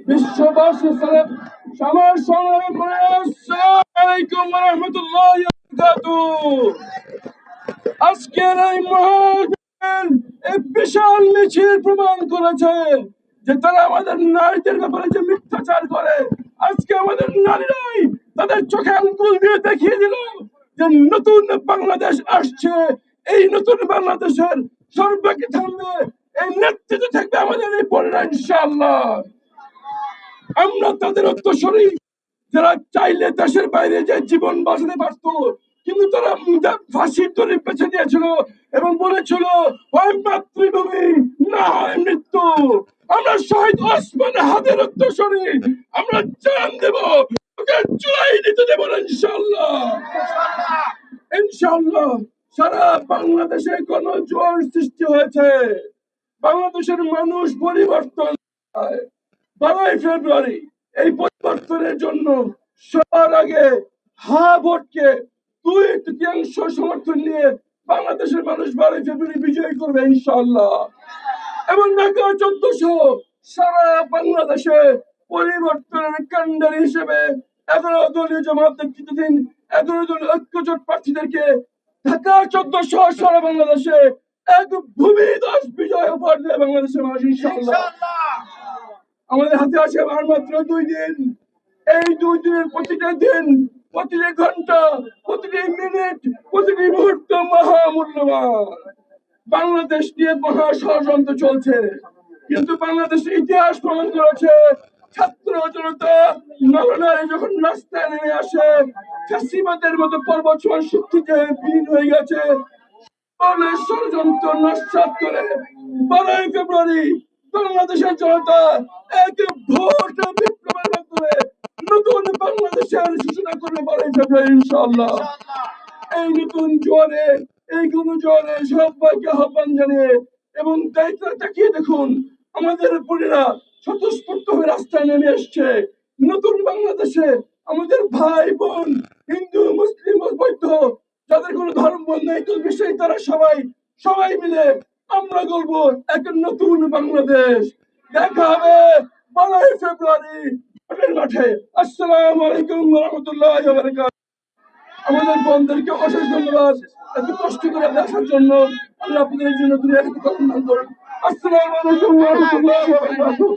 বিশ্ববাসী আমার সংগ্রামী করে আসসালামু আলাইকুম ওয়া রাহমাতুল্লাহি ওয়া বারাকাতুহু। আজকের এই মহান এই বিশাল মিছিল প্রমাণ করেছে যে তারা আমাদের নারীদের ব্যাপারে যে মিথ্যাচার করে, আজকে আমাদের নারীরাই তাদের চোখে আঙ্গুল দিয়ে দেখিয়ে দিল যে নতুন বাংলাদেশ আসছে। এই নতুন বাংলাদেশের সর্বাগ্রে থাকবে, এই নেতৃত্বে থাকবে আমাদের এই বোনেরা ইনশাআল্লাহ। আমরা তাদের উত্তরসূরি যারা চাইলে দেশের বাইরে যে জীবন বাঁচাতে পারত, কিন্তু তারা ফাঁসির দড়ি বেছে দিয়েছিল এবং বলেছিল হয় মাতৃভূমি না হয় মৃত্যু। আমরা শহীদ ওসমান হাতের উত্তরসূরি, আমরা জান দেব, চুলাই দিতে দেব না ইনশাআল্লাহ। ইনশাআল্লাহ সারা বাংলাদেশে কোন জোয়ার সৃষ্টি হয়েছে, বাংলাদেশের মানুষ পরিবর্তন চায়। 12ই ফেব্রুয়ারি এই পরিবর্তনের জন্য সবার আগে ভোটকে 2/3 সমর্থন নিয়ে বাংলাদেশের মানুষ 12ই ফেব্রুয়ারি বিজয় করবে ইনশাআল্লাহ। এবং ঢাকা 1400 সারা বাংলাদেশে পরিবর্তনের কান্ডারি হিসেবে 11 দলীয় জামাত নেতৃত্বাধীন 11 দলীয় ঐক্যজোট প্রার্থীদেরকে ঢাকা 1400 সারা বাংলাদেশে এক ভূমিধস বিজয় উপহার দেবে বাংলাদেশের মানুষ ইনশাআল্লাহ। আমাদের হাতে আছে আর মাত্র 2 দিন। এই 2 দিনের প্রতিটা দিন, প্রতিটি ঘন্টা, প্রতিটি মিনিট, প্রতিটি মুহূর্ত মহামূল্যবান। বাংলাদেশ নিয়ে মহা ষড়যন্ত্র চলছে, কিন্তু বাংলাদেশের ইতিহাস প্রমাণ করেছে ছাত্র জনতা নরনারী যখন রাস্তায় নেমে আসে, ফ্যাসিবাদের মতো পর্বত সমান শক্তিতে বিলীন হয়ে গেছে। ষড়যন্ত্র নস্যাৎ করে 12ই ফেব্রুয়ারি বাংলাদেশের জনতা এক ভোট বিপ্লবের মাধ্যমে নতুন বাংলাদেশের সূচনা করবে 12ই ফেব্রুয়ারি ইনশাআল্লাহ। এই নতুন জোয়ারে, এই গণজোয়ারে সবাইকে আহ্বান জানিয়ে এবং দায়িত্ব তাকিয়ে দেখুন আমাদের বোনেরা স্বতঃস্ফূর্ত হয়ে রাস্তায় নেমে এসছে। নতুন বাংলাদেশে আমাদের ভাই বোন হিন্দু মুসলিম বৌদ্ধ যাদের কোনো ধর্ম নেই বিষয়, তারা সবাই মিলে আমরা গড়বো এক নতুন বাংলাদেশ। দেখা হবে 12ই ফেব্রুয়ারি ভোটের মাঠে। আসসালামু আলাইকুম ওয়া রাহমাতুল্লাহি ওয়া বারাকাতুহু। আমাদের বোনদেরকে অশেষ ধন্যবাদ এত কষ্ট করে দেখার জন্য। আল্লাহ আপনাদের জন্য দুনিয়া থেকে কল্যাণ করুন। আসসালামু আলাইকুম ওয়া রাহমাতুল্লাহি ওয়া বারাকাতুহু।